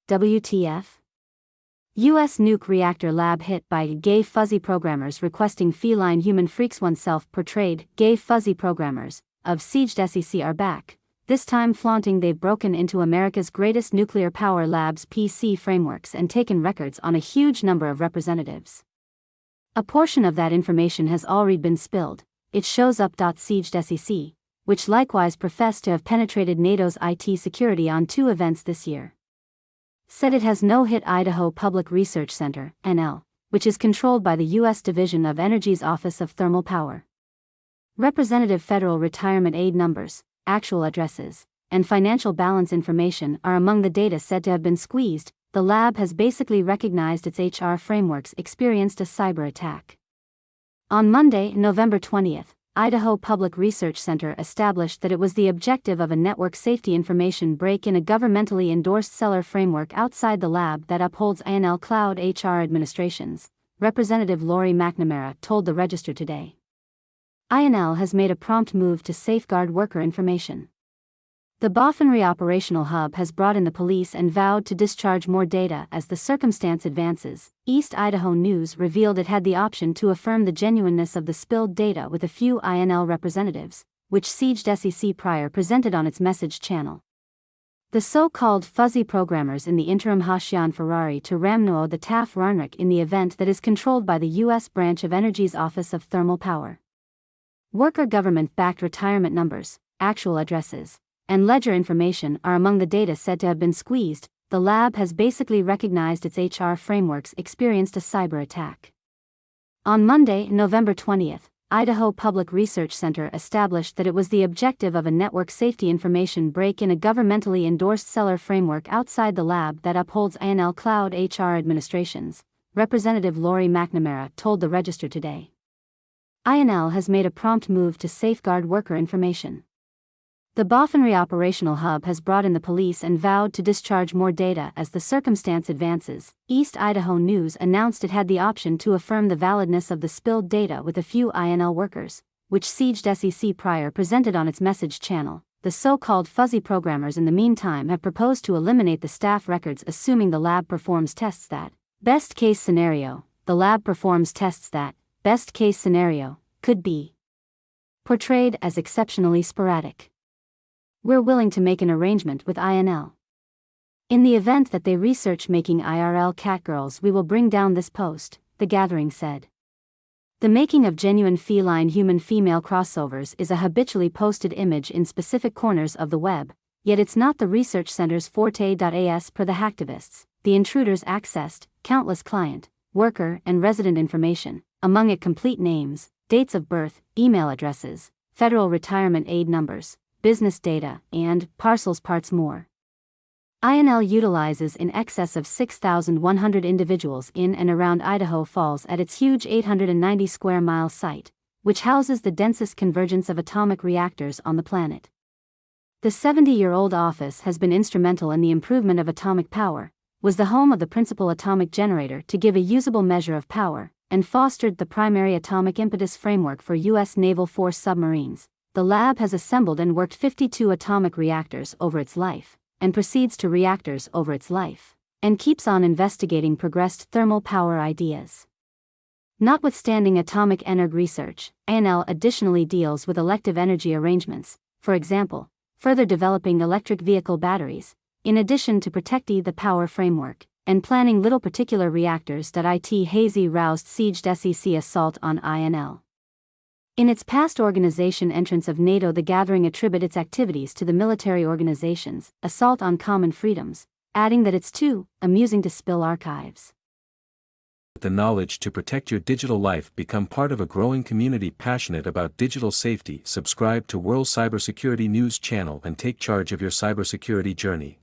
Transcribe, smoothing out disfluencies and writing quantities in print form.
WTF? U.S. nuke reactor lab hit by gay fuzzy programmers requesting feline human freaks. Oneself portrayed. Gay fuzzy programmers of SiegedSec are back, this time flaunting they've broken into America's greatest nuclear power lab's PC frameworks and taken records on a huge number of representatives. A portion of that information has already been spilled. It shows up. SiegedSec, which likewise professed to have penetrated NATO's IT security on 2 events this year, said it has no-hit Idaho Public Research Center, NL, which is controlled by the U.S. Division of Energy's Office of Thermal Power. Representative federal retirement aide numbers, actual addresses, and financial balance information are among the data said to have been squeezed. The lab has basically recognized its HR frameworks experienced a cyber attack. On Monday, November 20th, Idaho Public Research Center established that it was the objective of a network safety information break in a governmentally endorsed seller framework outside the lab that upholds INL Cloud HR administrations, Representative Lori McNamara told the Register today. INL has made a prompt move to safeguard worker information. The Boffinry Operational Hub has brought in the police and vowed to discharge more data as the circumstance advances. East Idaho News revealed it had the option to affirm the genuineness of the spilled data with a few INL representatives, which SiegedSec prior presented on its message channel. The so-called fuzzy programmers in the interim Hashian Ferrari to Ramnoo the Taf Rarnrick in the event that is controlled by the U.S. branch of Energy's Office of Thermal Power. Worker government-backed retirement numbers, actual addresses, and ledger information are among the data said to have been squeezed. The lab has basically recognized its HR frameworks experienced a cyber attack. On Monday, November 20th, Idaho Public Research Center established that it was the objective of a network safety information break in a governmentally endorsed seller framework outside the lab that upholds INL Cloud HR administrations, Representative Lori McNamara told the Register today. INL has made a prompt move to safeguard worker information. The Boffinry Operational Hub has brought in the police and vowed to discharge more data as the circumstance advances. East Idaho News announced it had the option to affirm the validness of the spilled data with a few INL workers, which SiegedSec prior presented on its message channel. The so-called fuzzy programmers in the meantime have proposed to eliminate the staff records assuming the lab performs tests that, best case scenario, best case scenario, could be portrayed as exceptionally sporadic. We're willing to make an arrangement with INL. In the event that they research making IRL catgirls, we will bring down this post, the gathering said. The making of genuine feline human-female crossovers is a habitually posted image in specific corners of the web, yet it's not the research center's forte. As per the hacktivists, the intruders accessed countless client, worker, and resident information, among it complete names, dates of birth, email addresses, federal retirement aid numbers, business data, and parcels parts more. INL utilizes in excess of 6,100 individuals in and around Idaho Falls at its huge 890 square mile site, which houses the densest convergence of atomic reactors on the planet. The 70-year-old office has been instrumental in the improvement of atomic power, was the home of the principal atomic generator to give a usable measure of power, and fostered the primary atomic impetus framework for U.S. Naval Force submarines. The lab has assembled and worked 52 atomic reactors over its life, and proceeds to reactors over its life, and keeps on investigating progressed thermal power ideas. Notwithstanding atomic energy research, INL additionally deals with elective energy arrangements, for example, further developing electric vehicle batteries, in addition to protecting the power framework, and planning little particular reactors. It hazy roused SiegedSec assault on INL. In its past organization entrance of NATO, the gathering attributed its activities to the military organization's assault on common freedoms, adding that it's too amusing to spill archives. The knowledge to protect your digital life. Become part of a growing community passionate about digital safety. Subscribe to World Cybersecurity News channel and take charge of your cybersecurity journey.